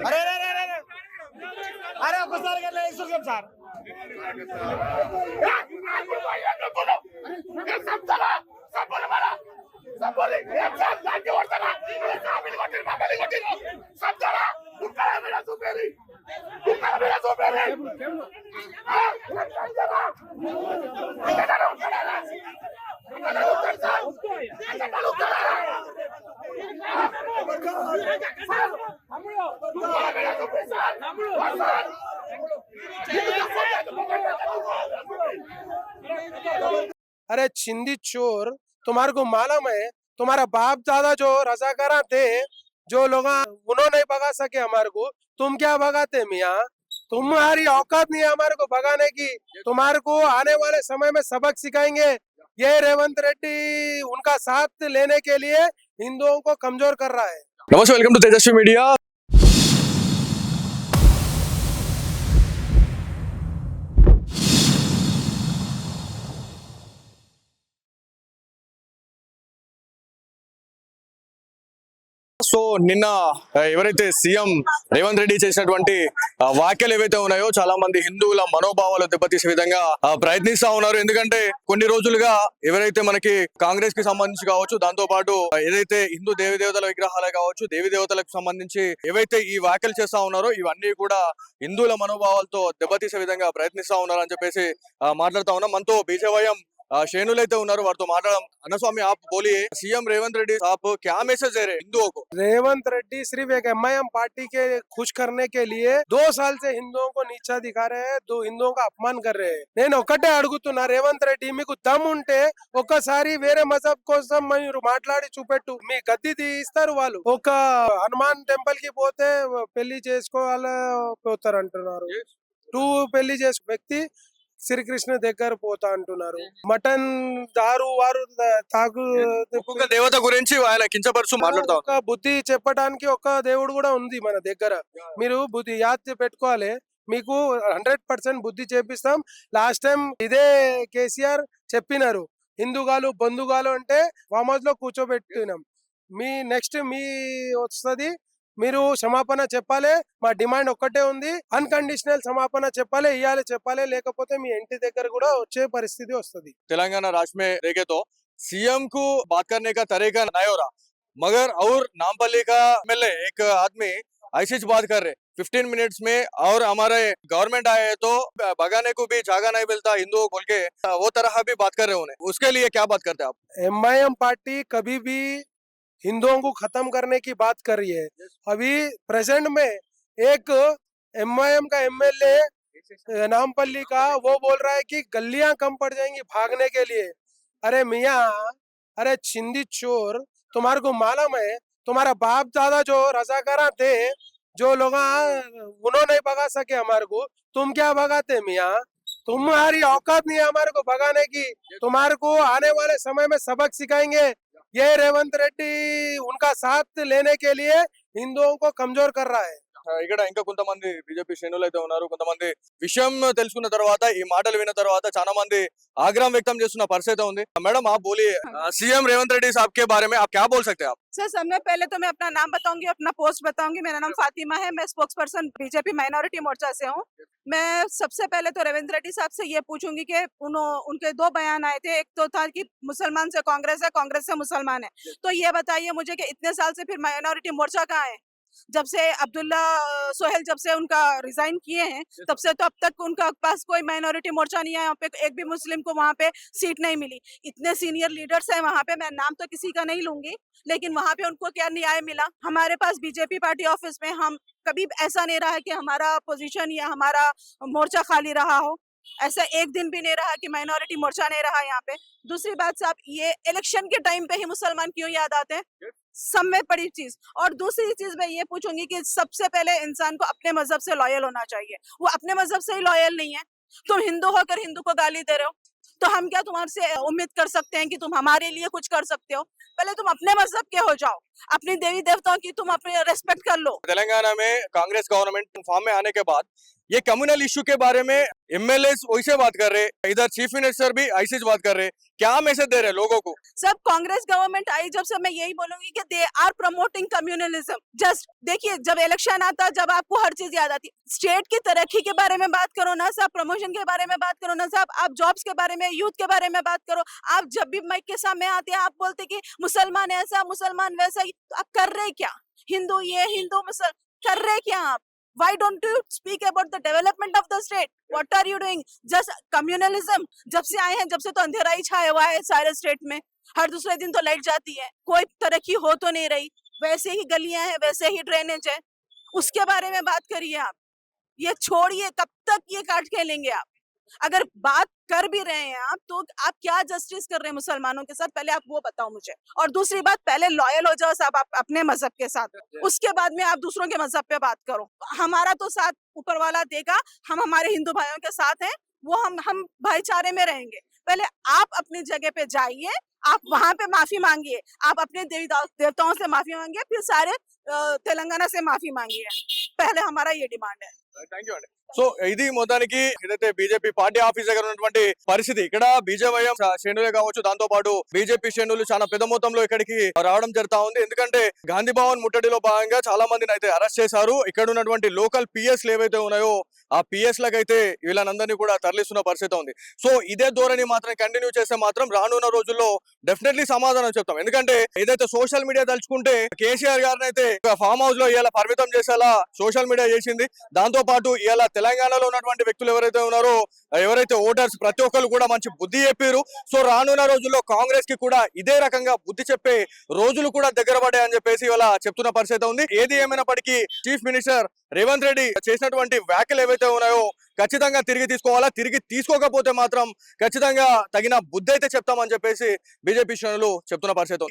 అరే అరే అరే అరే అరే ఒక్కసారి ఇస్తున్నాం సార్. अरे छिंदी चोर, तुम्हारे को मालूम है तुम्हारा बाप दादा जो रजाकारा थे, जो लोग उन्होंने नहीं भगा सके हमारे को, तुम क्या भगाते मियाँ? तुम्हारी औकात नहीं है हमारे को भगाने की। तुम्हारे को आने वाले समय में सबक सिखाएंगे। ये रेवंत रेड्डी उनका साथ लेने के लिए हिंदुओं को कमजोर कर रहा है। नमस्ते, welcome to Tejaswi media. So నిన్న ఎవరైతే సీఎం రేవంత్ రెడ్డి చేసినటువంటి వ్యాఖ్యలు ఏవైతే ఉన్నాయో చాలా మంది హిందువుల మనోభావాలు దెబ్బతీసే విధంగా ప్రయత్నిస్తా ఉన్నారు. ఎందుకంటే కొన్ని రోజులుగా ఎవరైతే మనకి కాంగ్రెస్ కి సంబంధించి కావచ్చు, దాంతో పాటు ఏదైతే హిందూ దేవతల విగ్రహాలే కావచ్చు, దేవతలకు సంబంధించి ఏవైతే ఈ వ్యాఖ్యలు చేస్తా ఉన్నారో ఇవన్నీ కూడా హిందువుల మనోభావాలతో దెబ్బతీసే విధంగా ప్రయత్నిస్తా ఉన్నారు అని చెప్పేసి మాట్లాడుతా ఉన్నాం. మనతో బీజేవైఎం श्रेणुलैते उन्नारो वारितो माట్లాడదాం. అన్నస్వామి, आप बोलिए, सीएम रेवंत रेड्डी साहब क्या मैसेज दे रहे हैं हिंदुओं को? रेवंत रेड्डी सिर्फ एक एमआईएम पार्टी के खुश करने के लिए 2 साल से हिंदुओं को नीचा दिखा रहे हैं, हिंदुओं का अपमान कर रहे हैं. నేను ఒక్కటే అడుగుతున్నా, రేవంత్ రెడ్డి మీకు దమ్ ఉంటే ఒక్కసారి వేరే మజహబ్ కోసం మీరు మాట్లాడి చూపెట్టు. మీ గద్దె తీస్తారు వాళ్ళు. ఒక హనుమాన్ టెంపుల్ కి పోతే పెళ్లి చేసుకోవాలని పోతారు అంటున్నారు. పెళ్లి చేసు వ్యక్తి శ్రీకృష్ణ దగ్గర పోతా అంటున్నారు. మటన్ దారు వారు తాగు ఒక్కొక్క దేవత గురించి ఆయన కించపరుచు మాట్లాడుతారు. ఒక బుద్ధి చెప్పడానికి ఒక దేవుడు కూడా ఉంది మన దగ్గర. మీరు బుద్ధి యాద్ పెట్టుకోవాలి. మీకు 100% బుద్ధి చేపిస్తాం. లాస్ట్ టైం ఇదే కేసీఆర్ చెప్పినారు, హిందూగాలు బంధుగాలు అంటే ఫామ్ హౌస్ లో కూర్చోబెట్టినాం. మీ నెక్స్ట్ మీ వస్తుంది, మీరు క్షమాపణ చెప్పాలి. మా డిమాండ్ ఒక్కటే ఉంది, అన్కండిషనల్ క్షమాపణ చెప్పాలి, ఇయ్యాలి చెప్పాలి, లేకపోతే మీ ఇంటి దగ్గర కూడా వచ్చే పరిస్థితి వస్తుంది. तेलंगाना राज्य में देखे तो सीएम को बात करने का तरीका नया हो रहा, मगर और नामपल्ली का एमएलए एक आदमी ऐसी बात कर रहे 15 मिनट्स में, और हमारे गवर्नमेंट आए तो भगाने को भी जगह नहीं मिलता हिंदुओं बोल के वो तरह भी बात कर रहे उन्हें. उसके लिए क्या बात करते हैं आप? एमआईएम पार्टी कभी भी हिंदुओं को खत्म करने की बात कर रही है. अभी प्रेजेंट में एक एमआईएम का एमएलए नामपल्ली का वो बोल रहा है कि गलियां कम पड़ जाएंगी भागने के लिए. अरे मियाँ, अरे छिंदी चोर, तुम्हारे को मालूम है तुम्हारा बाप दादा जो रजाकारा थे, जो लोग उन्होंने नहीं भगा सके हमारे को, तुम क्या भगाते मियाँ? तुम्हारी औकात नहीं है हमारे को भगाने की. तुम्हारे को आने वाले समय में सबक सिखाएंगे. ये रेवंत रेड्डी उनका साथ लेने के लिए हिंदुओं को कमजोर कर रहा है. ఇక్కడ ఇంకా కొంతమంది బీజేపీ శ్రేణులు అయితే ఉన్నారు. కొంతమంది విషయం తెలుసుకున్న తర్వాత, ఈ మాటలు విన్న తర్వాత చాలా మంది ఆగ్రహం వ్యక్తం చేస్తున్న పరిస్థితి ఉంది. మేడం, आप बोलिए, सीएम रेवंत रेड्डी साहब के बारे में आप क्या बोल सकते हैं? आप सर, सबसे पहले तो मैं अपना नाम बताऊंगी, अपना पोस्ट बताऊंगी. मेरा नाम फातिमा है, मैं स्पोक्स पर्सन बीजेपी माइनॉरिटी मोर्चा से हूँ. मैं सबसे पहले तो रेवंत रेड्डी साहब से ये पूछूंगी कि उनके 2 बयान आए थे. एक तो था कि मुसलमान से कांग्रेस है, कांग्रेस से मुसलमान है. तो ये बताइए मुझे कि इतने साल से फिर माइनॉरिटी मोर्चा कहाँ है? जब से अब्दुल्ला सोहेल जब से उनका रिजाइन किए हैं, तब से तो अब तक उनका पास कोई माइनॉरिटी मोर्चा नहीं है. यहाँ पे एक भी मुस्लिम को वहाँ पे सीट नहीं मिली. इतने सीनियर लीडर्स हैं वहाँ पे, मैं नाम तो किसी का नहीं लूंगी, लेकिन वहाँ पे उनको क्या न्याय मिला? हमारे पास बीजेपी पार्टी ऑफिस में हम कभी ऐसा नहीं रहा है कि हमारा पोजीशन या हमारा मोर्चा खाली रहा हो. ऐसा एक दिन भी नहीं रहा कि माइनॉरिटी मोर्चा नहीं रहा यहाँ पे. दूसरी बात साहब, ये इलेक्शन के टाइम पे ही मुसलमान क्यों याद आते हैं? सब में बड़ी चीज. और दूसरी चीज मैं ये पूछूंगी कि सबसे पहले इंसान को अपने मजहब से लॉयल होना चाहिए. वो अपने मजहब से ही लॉयल नहीं है. तुम हिंदू होकर हिंदू को गाली दे रहे हो, तो हम क्या तुम्हारे से उम्मीद कर सकते हैं कि तुम हमारे लिए कुछ कर सकते हो? पहले तुम अपने मजहब के हो जाओ, अपनी देवी देवताओं की तुम अपनी रेस्पेक्ट कर लो. तेलंगाना में कांग्रेस गवर्नमेंट फॉर्म में आने के बाद ये कम्युनल इश्यू के बारे में एमएलए वैसे बात कर रहे, इधर चीफ मिनिस्टर भी ऐसे बात कर रहे, क्या मैसेज दे रहे लोगों को? सब कांग्रेस गवर्नमेंट आई जब से मैं यही बोलूंगी कि they are promoting communalism. Just देखिए, जब इलेक्शन आता जब आपको हर चीज याद आती। स्टेट की तरक्की के बारे में बात करो ना साहब, प्रमोशन के बारे में बात करो ना साहब, आप जॉब्स के बारे में, यूथ के बारे में बात करो। आप जब भी माइक के सामने आते हैं आप बोलते कि मुसलमान ऐसा मुसलमान वैसा, तो आप कर रहे क्या? हिंदू ये हिंदू मुसल कर रहे क्या आप? Why don't you speak about the development of the state? What are you doing? Just communalism. जब से आए हैं जब से तो अंधेरा ही छाया हुआ है सारे स्टेट में। हर दूसरे दिन तो लाइट जाती है, कोई तरक्की हो तो नहीं रही। वैसे ही गलियां हैं, वैसे ही ड्रेनेज है, उसके बारे में बात करिए आप। ये छोड़िए, कब तक ये काट खेलेंगे आप? अगर बात कर भी रहे हैं आप तो आप क्या जस्टिस कर रहे हैं मुसलमानों के साथ, पहले आप वो बताओ मुझे। और दूसरी बात, पहले लॉयल हो जाओ साहब आप अपने मजहब के साथ, उसके बाद में आप दूसरों के मजहब पे बात करो। हमारा तो साथ ऊपर वाला देगा, हम हमारे हिंदू भाइयों के साथ हैं, वो हम भाईचारे में रहेंगे। पहले आप अपनी जगह पे जाइए, आप वहां पे माफी मांगिए, आप अपने देवी देवताओं से माफी मांगिए, फिर सारे तेलंगाना से माफी मांगिए। पहले हमारा ये डिमांड है। థ్యాంక్ యూ అండి. సో ఇది మొత్తానికి ఏదైతే బీజేపీ పార్టీ ఆఫీస్ దగ్గర ఉన్నటువంటి పరిస్థితి. ఇక్కడ బీజేవైఎం శ్రేణులే కావచ్చు, దాంతో పాటు బీజేపీ శ్రేణులు చాలా పెద్ద మొత్తంలో ఇక్కడికి రావడం జరుగుతా ఉంది. ఎందుకంటే గాంధీ భవన్ ముట్టడిలో భాగంగా చాలా మందిని అయితే అరెస్ట్ చేశారు. ఇక్కడ ఉన్నటువంటి లోకల్ పిఎస్లు ఏవైతే ఉన్నాయో ఆ పిఎస్ లకైతే వీళ్ళనందరినీ కూడా తరలిస్తున్న పరిస్థితి ఉంది. సో ఇదే ధోరణి మాత్రం కంటిన్యూ చేస్తే మాత్రం రానున్న రోజుల్లో డెఫినెట్లీ సమాధానం చెప్తాం. ఎందుకంటే ఏదైతే సోషల్ మీడియా తలుచుకుంటే కేసీఆర్ గారిని అయితే ఫామ్ హౌస్ లో ఇలా పరిమితం చేసేలా సోషల్ మీడియా చేసింది. దాంతో పాటు ఇలా తెలంగాణలో ఉన్నటువంటి వ్యక్తులు ఎవరైతే ఉన్నారో, ఎవరైతే ఓటర్స్ ప్రతి ఒక్కరు కూడా మంచి బుద్ధి చెప్పారు. సో రానున్న రోజుల్లో కాంగ్రెస్ కి కూడా ఇదే రకంగా బుద్ధి చెప్పే రోజులు కూడా దగ్గర పడ్డాయని చెప్పేసి ఇవాళ చెప్తున్న పరిస్థితి ఉంది. ఏది ఏమైనప్పటికీ చీఫ్ మినిస్టర్ రేవంత్ రెడ్డి చేసినటువంటి వ్యాఖ్యలు ఏవైతే ఉన్నాయో ఖచ్చితంగా తిరిగి తీసుకోవాలా, తిరిగి తీసుకోకపోతే మాత్రం ఖచ్చితంగా తగిన బుద్ధి అయితే చెప్తామని చెప్పేసి బీజేపీ శ్రేణులు చెప్తున్న పరిస్థితి ఉంది.